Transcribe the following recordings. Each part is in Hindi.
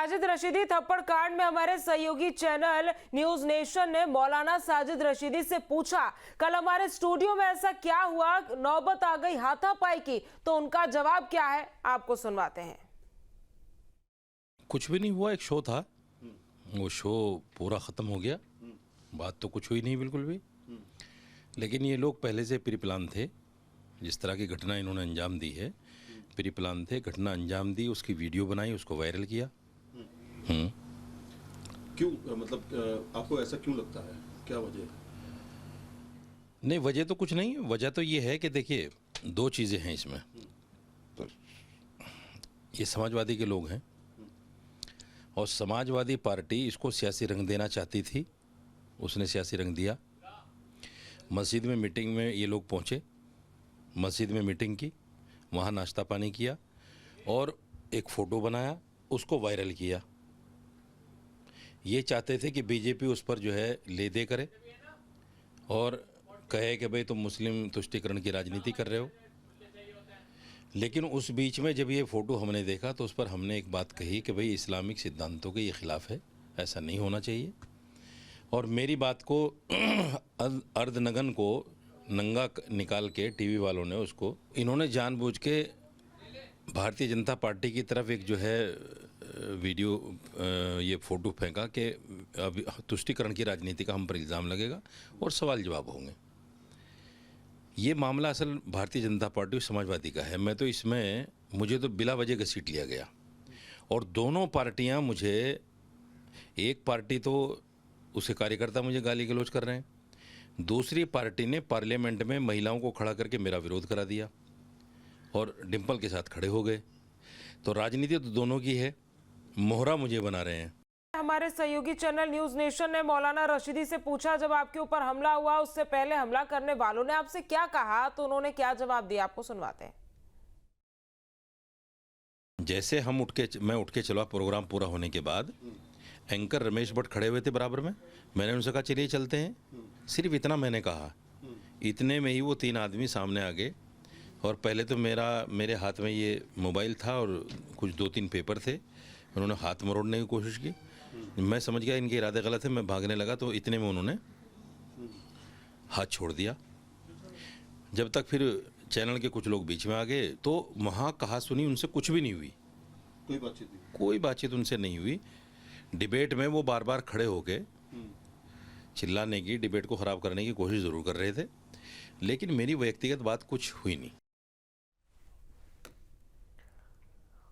साजिद रशीदी थप्पड़ कांड में हमारे सहयोगी चैनल न्यूज नेशन ने मौलाना साजिद रशीदी से पूछा, कल हमारे स्टूडियो में ऐसा क्या हुआ, नौबत आ गई हाथापाई की, तो उनका जवाब क्या है आपको सुनवाते हैं। कुछ भी नहीं हुआ, एक शो था, वो शो पूरा ख़त्म हो गया, बात तो कुछ हुई नहीं बिल्कुल भी। लेकिन ये लोग पहले से प्री प्लान थे, जिस तरह की घटना इन्होंने अंजाम दी है, प्री प्लान थे, घटना अंजाम दी, उसकी वीडियो बनाई, उसको वायरल किया। क्यों, मतलब आपको ऐसा क्यों लगता है, क्या वजह? नहीं, वजह तो कुछ नहीं, वजह तो ये है कि देखिए दो चीज़ें हैं इसमें। ये समाजवादी के लोग हैं और समाजवादी पार्टी इसको सियासी रंग देना चाहती थी, उसने सियासी रंग दिया। मस्जिद में मीटिंग में ये लोग पहुँचे, मस्जिद में मीटिंग की, वहाँ नाश्ता पानी किया और एक फ़ोटो बनाया, उसको वायरल किया। ये चाहते थे कि बीजेपी उस पर जो है ले दे करे और कहे कि भाई तुम मुस्लिम तुष्टीकरण की राजनीति कर रहे हो। लेकिन उस बीच में जब ये फ़ोटो हमने देखा तो उस पर हमने एक बात कही कि भाई इस्लामिक सिद्धांतों के ये ख़िलाफ़ है, ऐसा नहीं होना चाहिए। और मेरी बात को अर्धनगन को नंगा निकाल के टीवी वालों ने उसको, इन्होंने जानबूझ के भारतीय जनता पार्टी की तरफ एक जो है वीडियो, ये फ़ोटो फेंका कि अब तुष्टीकरण की राजनीति का हम पर इल्ज़ाम लगेगा और सवाल जवाब होंगे। ये मामला असल भारतीय जनता पार्टी और समाजवादी का है। मैं तो इसमें, मुझे तो बिला वजह घसीट लिया गया और दोनों पार्टियां मुझे, एक पार्टी तो उसके कार्यकर्ता मुझे गाली गलौज कर रहे हैं, दूसरी पार्टी ने पार्लियामेंट में महिलाओं को खड़ा करके मेरा विरोध करा दिया और डिम्पल के साथ खड़े हो गए। तो राजनीति तो दोनों की है, मोहरा मुझे बना रहे हैं। हमारे सहयोगी चैनल न्यूज नेशन ने मौलाना रशीदी से पूछा, जब आपके ऊपर हमला हुआ उससे पहले हमला करने वालों ने आपसे क्या कहा, तो उन्होंने क्या जवाब दिया, आपको सुनवाते हैं। जैसे मैं उठ के चला, प्रोग्राम पूरा होने के बाद एंकर रमेश भट्ट खड़े हुए थे बराबर में, मैंने उनसे कहा चलिए चलते हैं, सिर्फ इतना मैंने कहा। इतने में ही वो तीन आदमी सामने आ गए और पहले तो मेरे हाथ में ये मोबाइल था और कुछ 2-3 पेपर थे, उन्होंने हाथ मरोड़ने की कोशिश की। मैं समझ गया इनके इरादे गलत है, मैं भागने लगा तो इतने में उन्होंने हाथ छोड़ दिया। जब तक फिर चैनल के कुछ लोग बीच में आ गए तो वहाँ कहा सुनी उनसे कुछ भी नहीं हुई, कोई बातचीत उनसे नहीं हुई। डिबेट में वो बार बार खड़े होके चिल्लाने की, डिबेट को ख़राब करने की कोशिश ज़रूर कर रहे थे, लेकिन मेरी व्यक्तिगत बात कुछ हुई नहीं।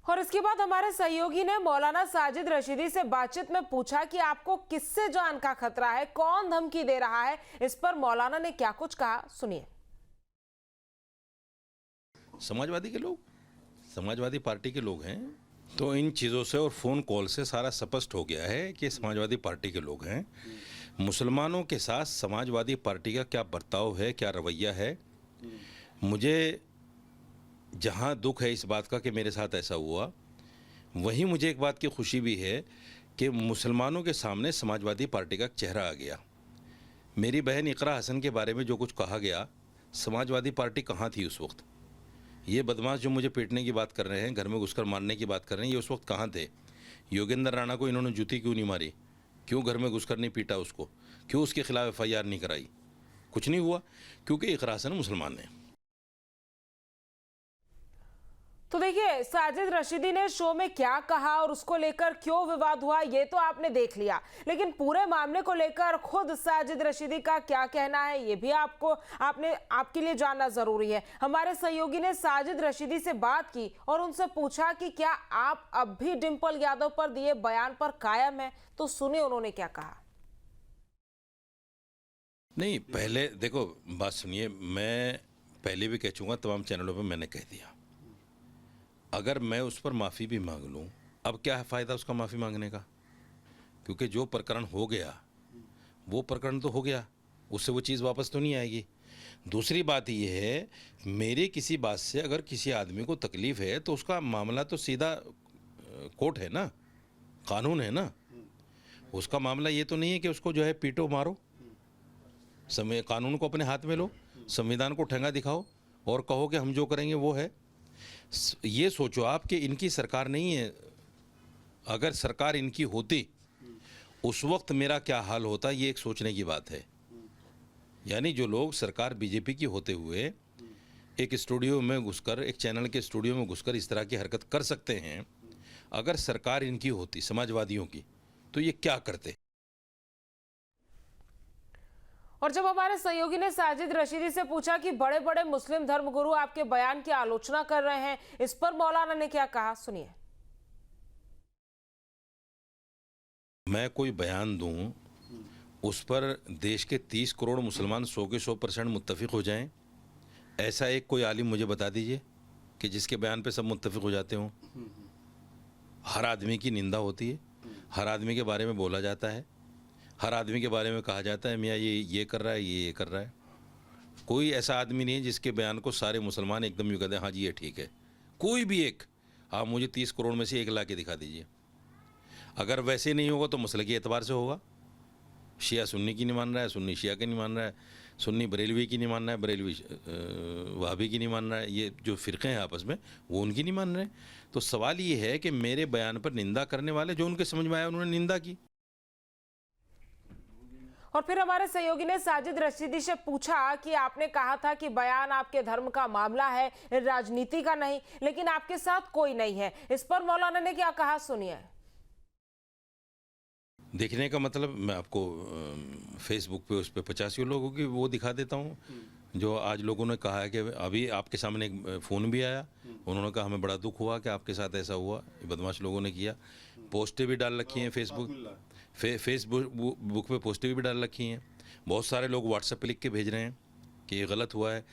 और इसके बाद हमारे सहयोगी ने मौलाना साजिद रशीदी से बातचीत में पूछा कि आपको किससे जान का खतरा है, कौन धमकी दे रहा है। इस पर मौलाना ने क्या कुछ कहा, सुनिए। समाजवादी के लोग, समाजवादी पार्टी के लोग हैं, तो इन चीज़ों से और फ़ोन कॉल से सारा स्पष्ट हो गया है कि समाजवादी पार्टी के लोग हैं। मुसलमानों के साथ समाजवादी पार्टी का क्या बर्ताव है, क्या रवैया है, मुझे जहाँ दुख है इस बात का कि मेरे साथ ऐसा हुआ, वहीं मुझे एक बात की खुशी भी है कि मुसलमानों के सामने समाजवादी पार्टी का एक चेहरा आ गया। मेरी बहन इकरा हसन के बारे में जो कुछ कहा गया, समाजवादी पार्टी कहाँ थी उस वक्त? ये बदमाश जो मुझे पीटने की बात कर रहे हैं, घर में घुसकर मारने की बात कर रहे हैं, ये उस वक्त कहाँ थे? योगेंद्र राणा को इन्होंने जूती क्यों नहीं मारी? क्यों घर में घुसकर नहीं पीटा उसको? क्यों उसके खिलाफ FIR नहीं कराई? कुछ नहीं हुआ, क्योंकि इकरा हसन मुसलमान है। तो देखिए, साजिद रशीदी ने शो में क्या कहा और उसको लेकर क्यों विवाद हुआ, ये तो आपने देख लिया, लेकिन पूरे मामले को लेकर खुद साजिद रशीदी का क्या कहना है, ये भी आपके लिए जानना जरूरी है। हमारे सहयोगी ने साजिद रशीदी से बात की और उनसे पूछा कि क्या आप अब भी डिंपल यादव पर दिए बयान पर कायम है, तो सुनिए उन्होंने क्या कहा। नहीं, पहले देखो बात सुनिए, मैं पहले भी कह चुका, तमाम चैनलों पर मैंने कह दिया, अगर मैं उस पर माफ़ी भी मांग लूँ, अब क्या है फ़ायदा उसका माफ़ी मांगने का? क्योंकि जो प्रकरण हो गया वो प्रकरण तो हो गया, उससे वो चीज़ वापस तो नहीं आएगी। दूसरी बात ये है, मेरे किसी बात से अगर किसी आदमी को तकलीफ़ है तो उसका मामला तो सीधा कोर्ट है ना, कानून है ना। उसका मामला ये तो नहीं है कि उसको जो है पीटो मारो, कानून को अपने हाथ में लो, संविधान को ठेंगा दिखाओ और कहो कि हम जो करेंगे वो है। ये सोचो आप कि इनकी सरकार नहीं है अगर सरकार इनकी होती उस वक्त मेरा क्या हाल होता, ये एक सोचने की बात है। यानी जो लोग सरकार बीजेपी की होते हुए एक स्टूडियो में घुसकर, एक चैनल के स्टूडियो में घुसकर इस तरह की हरकत कर सकते हैं, अगर सरकार इनकी होती समाजवादियों की, तो ये क्या करते। और जब हमारे सहयोगी ने साजिद रशीदी से पूछा कि बड़े बड़े मुस्लिम धर्मगुरु आपके बयान की आलोचना कर रहे हैं, इस पर मौलाना ने क्या कहा, सुनिए। मैं कोई बयान दूं, उस पर देश के 30 करोड़ मुसलमान 100 के 100% मुत्तफिक हो जाएं, ऐसा एक कोई आलिम मुझे बता दीजिए कि जिसके बयान पे सब मुत्तफिक हो जाते हों। हर आदमी की निंदा होती है, हर आदमी के बारे में बोला जाता है, हर आदमी के बारे में कहा जाता है मियाँ ये कर रहा है, ये कर रहा है। कोई ऐसा आदमी नहीं है जिसके बयान को सारे मुसलमान एकदम यूँ कहते हैं हाँ जी ये ठीक है। कोई भी एक, आप मुझे 30 करोड़ में से एक ला के दिखा दीजिए। अगर वैसे नहीं होगा तो मसले के एतबार से होगा। शिया सुन्नी की नहीं मान रहा है, सुन्नी शिया की नहीं मान रहा है, सुन्नी बरेलवी की नहीं मान रहा है, बरेलवी वहाबी की नहीं मान रहा है। ये जो फ़िरक़े हैं आपस में वो उनकी नहीं मान रहे। तो सवाल ये है कि मेरे बयान पर निंदा करने वाले, जो उनके समझ में आया उन्होंने निंदा की। और फिर हमारे सहयोगी ने साजिद रशीदी से पूछा कि आपने कहा था कि बयान आपके धर्म का मामला है, राजनीति का नहीं, लेकिन आपके साथ कोई नहीं है। इस पर मौलाना ने क्या कहा, सुनिए। देखने का मतलब मैं आपको फेसबुक पे उस पर 85 लोगों की वो दिखा देता हूँ, जो आज लोगों ने कहा है कि अभी आपके सामने एक फ़ोन भी आया, उन्होंने कहा हमें बड़ा दुख हुआ कि आपके साथ ऐसा हुआ, ये बदमाश लोगों ने किया। पोस्टें भी डाल रखी हैं फेसबुक पे पोस्टें भी डाल रखी हैं। बहुत सारे लोग व्हाट्सएप पे लिख के भेज रहे हैं कि ये गलत हुआ है।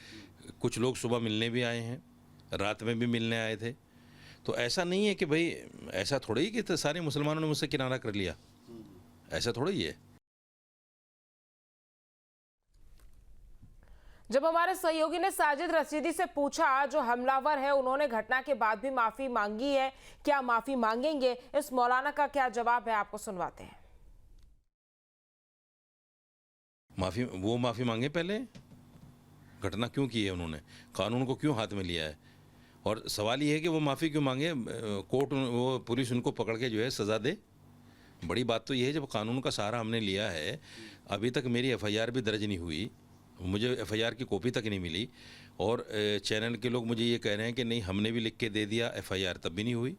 कुछ लोग सुबह मिलने भी आए हैं, रात में भी मिलने आए थे। तो ऐसा नहीं है कि भाई, ऐसा थोड़ा ही कि सारे मुसलमानों ने मुझसे किनारा कर लिया, ऐसा थोड़ा ही है। जब हमारे सहयोगी ने साजिद रशीदी से पूछा, जो हमलावर है उन्होंने घटना के बाद भी माफी मांगी है, क्या माफी मांगेंगे, इस मौलाना का क्या जवाब है, आपको सुनवाते हैं। वो माफ़ी मांगे पहले, घटना क्यों की है उन्होंने, कानून को क्यों हाथ में लिया है, और सवाल ये है कि वो माफ़ी क्यों मांगे, कोर्ट वो पुलिस उनको पकड़ के जो है सज़ा दे। बड़ी बात तो ये है जब कानून का सहारा हमने लिया है, अभी तक मेरी एफआईआर भी दर्ज नहीं हुई, मुझे एफआईआर की कॉपी तक नहीं मिली, और चैनल के लोग मुझे ये कह रहे हैं कि नहीं हमने भी लिख के दे दिया, एफआईआर तब भी नहीं हुई।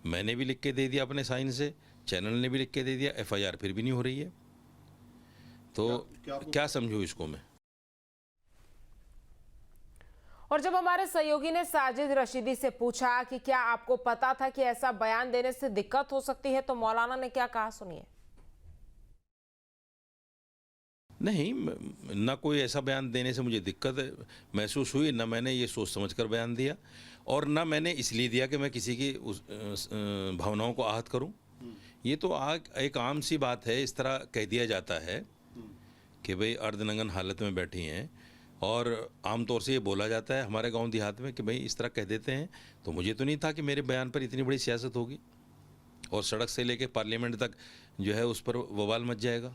मैंने भी लिख के दे दिया अपने साइन से, चैनल ने भी लिख के दे दिया, एफआईआर फिर भी नहीं हो रही है। तो क्या समझूं इसको मैं। और जब हमारे सहयोगी ने साजिद रशीदी से पूछा कि क्या आपको पता था कि ऐसा बयान देने से दिक्कत हो सकती है, तो मौलाना ने क्या कहा, सुनिए। नहीं, ना कोई ऐसा बयान देने से मुझे दिक्कत महसूस हुई, ना मैंने ये सोच समझकर बयान दिया, और ना मैंने इसलिए दिया कि मैं किसी की उस भावनाओं को आहत करूं। ये तो एक आम सी बात है, इस तरह कह दिया जाता है कि भाई अर्धनंगन हालत में बैठी हैं, और आमतौर से ये बोला जाता है हमारे गांव देहात में कि भाई इस तरह कह देते हैं। तो मुझे तो नहीं था कि मेरे बयान पर इतनी बड़ी सियासत होगी और सड़क से लेके पार्लियामेंट तक जो है उस पर बवाल मच जाएगा।